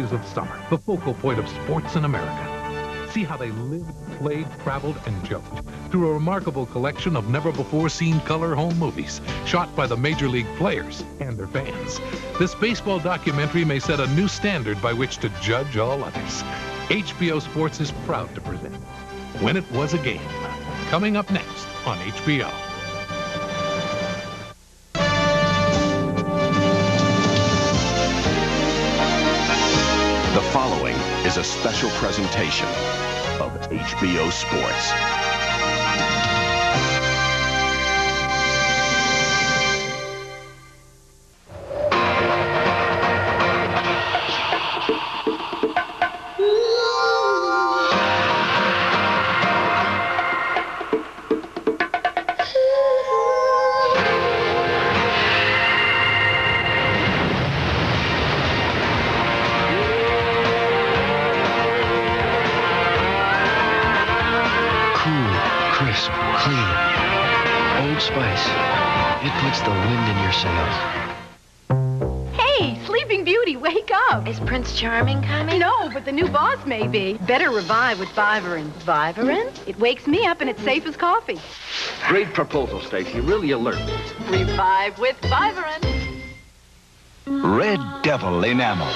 days of summer, the focal point of sports in America. See how they lived, played, traveled, and joked through a remarkable collection of never-before-seen color home movies shot by the Major League players and their fans. This baseball documentary may set a new standard by which to judge all others. HBO Sports is proud to present When It Was a Game, coming up next on HBO. The following is a special presentation of HBO Sports. It puts the wind in your sails. Hey, Sleeping Beauty, wake up. Is Prince Charming coming? No, but the new boss may be. Better revive with Vivarin. Vivarin? It wakes me up and it's safe as coffee. Great proposal, Stacy. Really alert. Revive with Vivarin. Red Devil Enamel.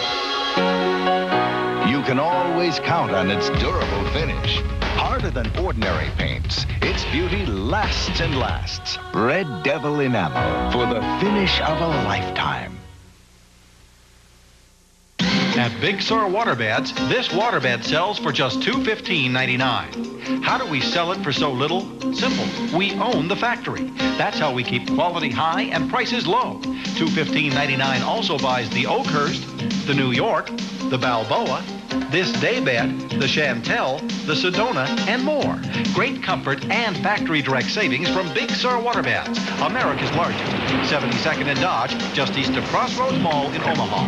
You can always count on its durable finish. Harder than ordinary paints, its beauty lasts and lasts. Red Devil Enamel for the finish of a lifetime. At Big Sur Waterbeds, this waterbed sells for just $215.99. How do we sell it for so little? Simple. We own the factory. That's how we keep quality high and prices low. $215.99 also buys the Oakhurst, the New York, the Balboa, this daybed, the Chantel, the Sedona, and more. Great comfort and factory direct savings from Big Sur Waterbeds, America's largest. 72nd and Dodge, just east of Crossroads Mall in Omaha.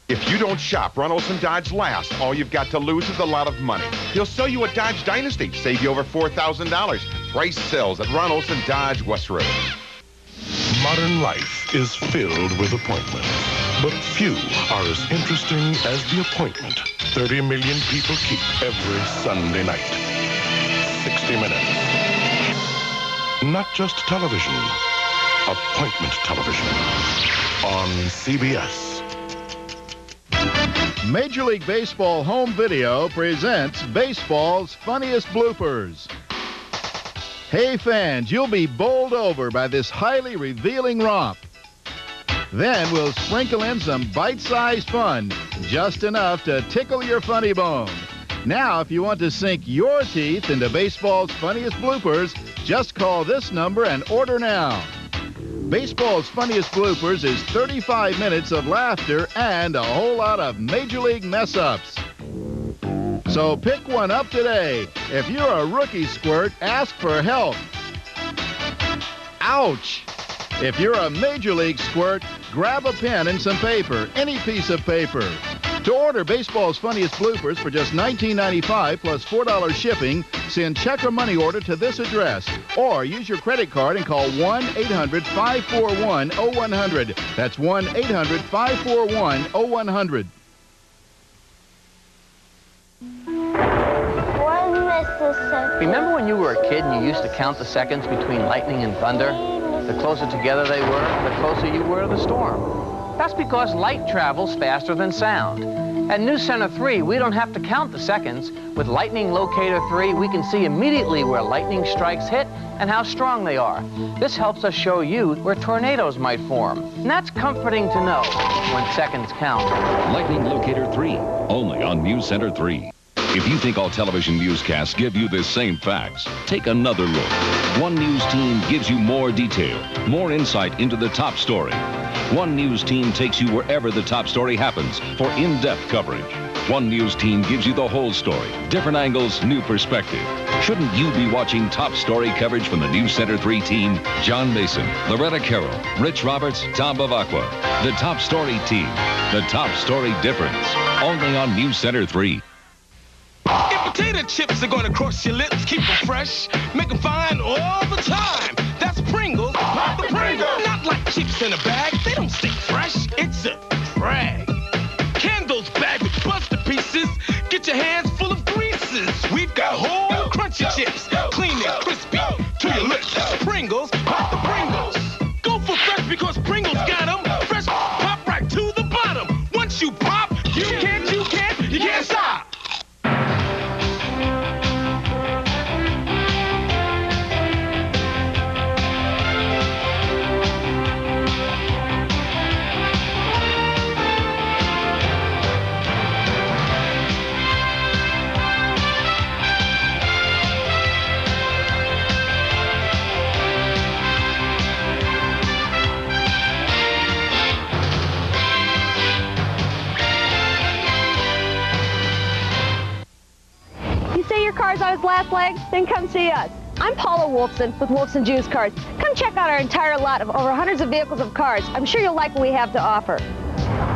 If you don't shop Ron Olson Dodge last, all you've got to lose is a lot of money. He'll sell you a Dodge Dynasty, save you over $4,000. Price sells at Ron Olson Dodge, Westroads. Modern life is filled with appointments, but few are as interesting as the appointment 30 million people keep every Sunday night. 60 Minutes. Not just television, appointment television on CBS. Major League Baseball Home Video presents baseball's funniest bloopers. Hey fans, you'll be bowled over by this highly revealing romp. Then we'll sprinkle in some bite-sized fun, just enough to tickle your funny bone. Now, if you want to sink your teeth into baseball's funniest bloopers, just call this number and order now. Baseball's funniest bloopers is 35 minutes of laughter and a whole lot of Major League mess-ups. So pick one up today. If you're a rookie squirt, ask for help. Ouch! If you're a Major League squirt, grab a pen and some paper, any piece of paper. To order baseball's funniest bloopers for just $19.95 plus $4 shipping, send check or money order to this address. Or use your credit card and call 1-800-541-0100. That's 1-800-541-0100. Remember when you were a kid and you used to count the seconds between lightning and thunder? The closer together they were, the closer you were to the storm. That's because light travels faster than sound. At NewsCenter 3, we don't have to count the seconds. With Lightning Locator 3, we can see immediately where lightning strikes hit and how strong they are. This helps us show you where tornadoes might form. And that's comforting to know when seconds count. Lightning Locator 3, only on NewsCenter 3. If you think all television newscasts give you the same facts, take another look. One news team gives you more detail, more insight into the top story. One news team takes you wherever the top story happens for in-depth coverage. One news team gives you the whole story, different angles, new perspective. Shouldn't you be watching top story coverage from the NewsCenter 3 team? John Mason, Loretta Carroll, Rich Roberts, Tom Bavacqua. The top story team, the top story difference. Only on NewsCenter 3. If potato chips are gonna cross your lips, keep them fresh, make them fine all the time. That's Pringles, pop the Pringles. Not like chips in a bag, they don't stay fresh, it's a drag. Candles, bag on his last legs? Then come see us. I'm Paula Wolfson with Wolfson Used Cars. Come check out our entire lot of over hundreds of vehicles of cars. I'm sure you'll like what we have to offer.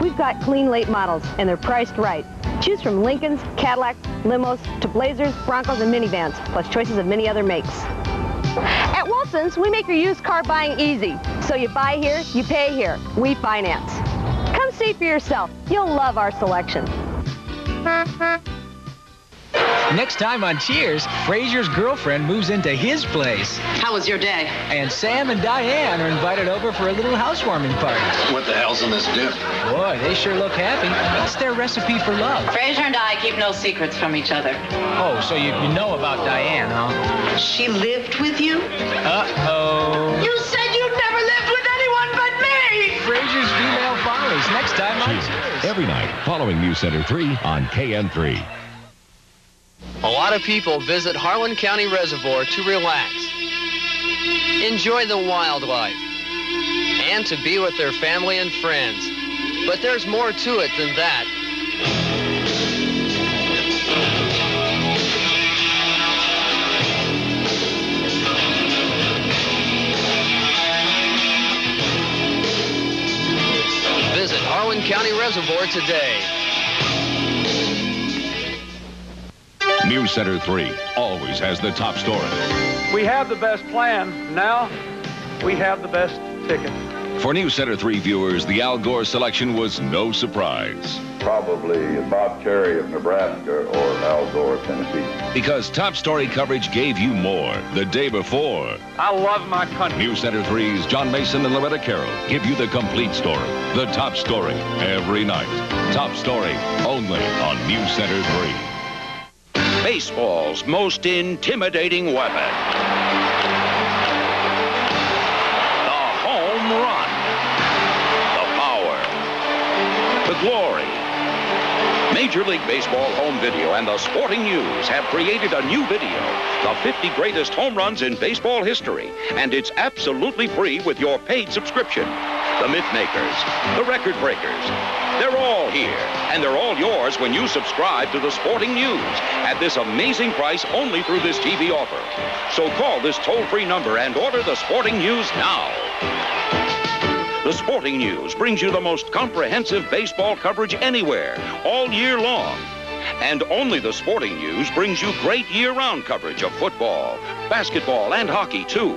We've got clean late models, and they're priced right. Choose from Lincolns, Cadillacs, limos, to Blazers, Broncos, and minivans, plus choices of many other makes. At Wolfson's, we make your used car buying easy. So you buy here, you pay here. We finance. Come see for yourself. You'll love our selection. Next time on Cheers, Fraser's girlfriend moves into his place. How was your day? And Sam and Diane are invited over for a little housewarming party. What the hell's in this dip? Boy, they sure look happy. It's their recipe for love. Fraser and I keep no secrets from each other. Oh, so you know about Diane, huh? She lived with you? Uh-oh. You said you'd never lived with anyone but me! Fraser's Female Follies, next time on Cheers. Every night, following NewsCenter 3 on KM3. A lot of people visit Harlan County Reservoir to relax, enjoy the wildlife, and to be with their family and friends. But there's more to it than that. Visit Harlan County Reservoir today. NewsCenter 3 always has the top story. We have the best plan. Now, we have the best ticket. For NewsCenter 3 viewers, the Al Gore selection was no surprise. Probably Bob Kerrey of Nebraska or Al Gore of Tennessee. Because top story coverage gave you more the day before. I love my country. NewsCenter 3's John Mason and Loretta Carroll give you the complete story. The top story every night. Top story only on NewsCenter 3. Baseball's most intimidating weapon. The home run. The power. The glory. Major League Baseball Home Video and the Sporting News have created a new video, the 50 greatest home runs in baseball history, and it's absolutely free with your paid subscription. The myth makers, the record breakers, they're all here, and they're all yours when you subscribe to the Sporting News at this amazing price only through this TV offer. So call this toll-free number and order the Sporting News now. The Sporting News brings you the most comprehensive baseball coverage anywhere, all year long. And only the Sporting News brings you great year-round coverage of football, basketball, and hockey, too.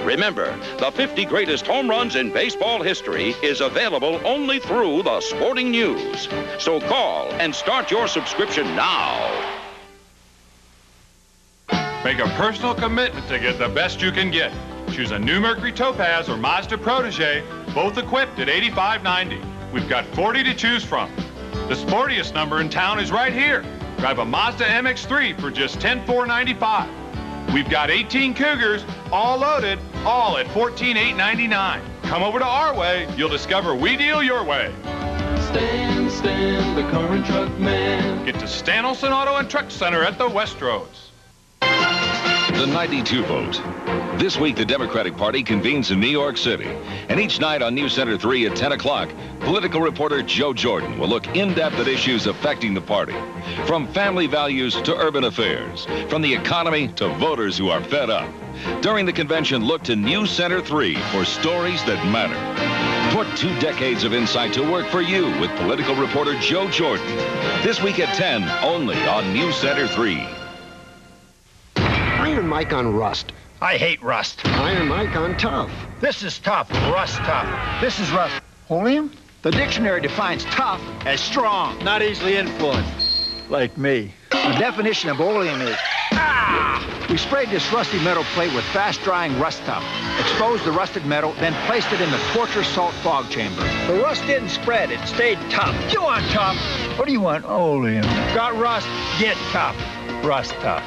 Remember, the 50 greatest home runs in baseball history is available only through the Sporting News. So call and start your subscription now. Make a personal commitment to get the best you can get. Choose a new Mercury Topaz or Mazda Protege, both equipped at $85.90. We've got 40 to choose from. The sportiest number in town is right here. Drive a Mazda MX-3 for just $10,495. We've got 18 Cougars, all loaded, all at $14,899. Come over to our way, you'll discover we deal your way. Stan, the car and truck man. Get to Stan Olson Auto and Truck Center at the Westroads. The 92 vote. This week, the Democratic Party convenes in New York City. And each night on NewsCenter 3 at 10 o'clock, political reporter Joe Jordan will look in-depth at issues affecting the party. From family values to urban affairs. From the economy to voters who are fed up. During the convention, look to NewsCenter 3 for stories that matter. Put 2 decades of insight to work for you with political reporter Joe Jordan. This week at 10, only on NewsCenter 3. Iron Mike on rust. I hate rust. Iron Mike on tough. This is tough. Rust tough. This is rust. Oleum? The dictionary defines tough as strong, not easily influenced. Like me. The definition of oleum is, we sprayed this rusty metal plate with fast-drying rust tough, exposed the rusted metal, then placed it in the torture salt fog chamber. The rust didn't spread. It stayed tough. You want tough? What do you want? Oleum. Got rust? Get tough. Rust tough.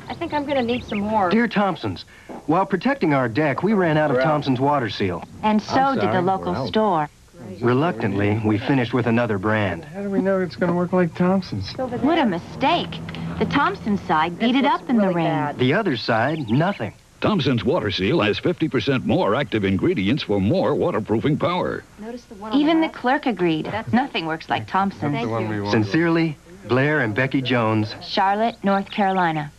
I think I'm gonna need some more. Dear Thompsons, while protecting our deck, we ran out of Thompson's water seal. And so did the local store. Reluctantly, we finished with another brand. How do we know it's going to work like Thompson's? What a mistake. The Thompson side beat it up in the rain. The other side, nothing. Thompson's water seal has 50% more active ingredients for more waterproofing power. Even the clerk agreed. Nothing works like Thompson. Sincerely, Blair and Becky Jones. Charlotte, North Carolina.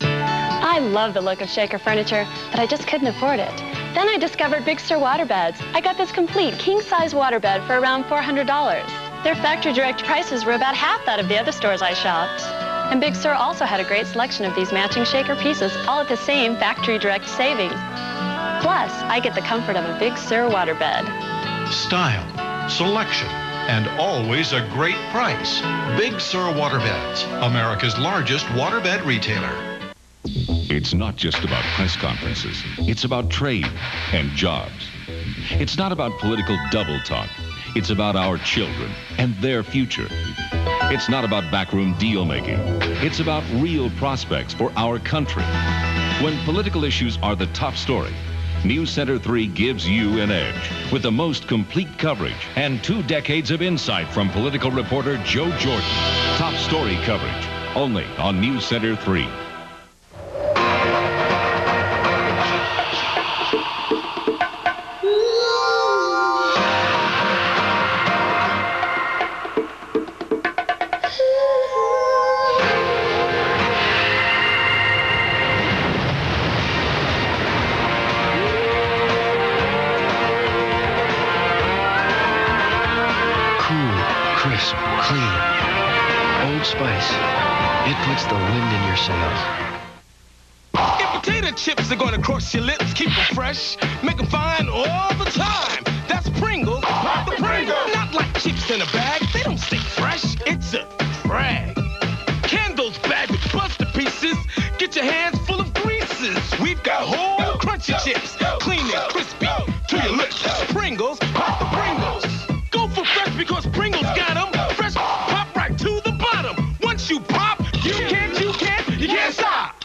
I love the look of Shaker furniture, but I just couldn't afford it. Then I discovered Big Sur Waterbeds. I got this complete king-size waterbed for around $400. Their factory direct prices were about half that of the other stores I shopped. And Big Sur also had a great selection of these matching Shaker pieces, all at the same factory direct savings. Plus, I get the comfort of a Big Sur waterbed. Style, selection, and always a great price. Big Sur Waterbeds, America's largest waterbed retailer. It's not just about press conferences. It's about trade and jobs. It's not about political double talk. It's about our children and their future. It's not about backroom deal making. It's about real prospects for our country. When political issues are the top story, NewsCenter 3 gives you an edge with the most complete coverage and 2 decades of insight from political reporter Joe Jordan. Top story coverage, only on NewsCenter 3. Crisp, clean, Old Spice. It puts the wind in your sails. If potato chips are gonna cross your lips, keep them fresh, make them fine all the time. That's Pringles, pop the Pringles. Not like chips in a bag, they don't stay fresh, it's a drag. Candles bagged with buster pieces, get your hands full of greases. We've got whole crunchy chips, clean and crispy to your lips. Pringles, pop the Pringles. Go for fresh because Pringles got them. Fresh, pop right to the bottom. Once you pop, you can't stop.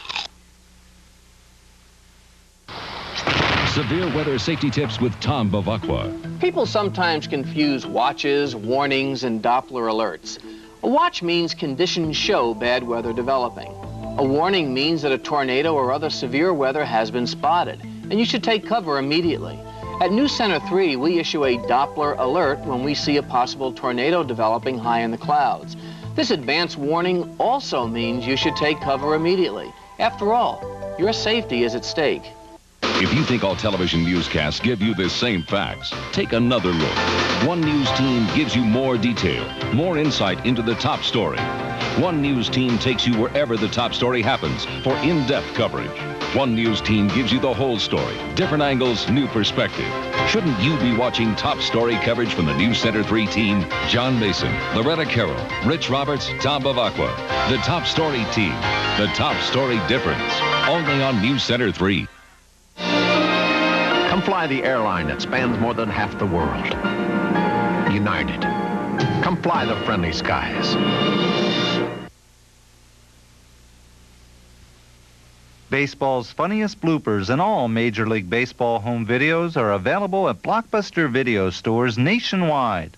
Severe weather safety tips with Tom Bavacqua. People sometimes confuse watches, warnings, and Doppler alerts. A watch means conditions show bad weather developing. A warning means that a tornado or other severe weather has been spotted, and you should take cover immediately. At NewsCenter 3, we issue a Doppler alert when we see a possible tornado developing high in the clouds. This advance warning also means you should take cover immediately. After all, your safety is at stake. If you think all television newscasts give you the same facts, take another look. One news team gives you more detail, more insight into the top story. One news team takes you wherever the top story happens for in-depth coverage. One news team gives you the whole story, different angles, new perspective. Shouldn't you be watching top story coverage from the NewsCenter 3 team? John Mason, Loretta Carroll, Rich Roberts, Tom Bavacqua. The top story team, the top story difference. Only on NewsCenter 3. Come fly the airline that spans more than half the world. United. Come fly the friendly skies. Baseball's funniest bloopers and all Major League Baseball home videos are available at Blockbuster video stores nationwide.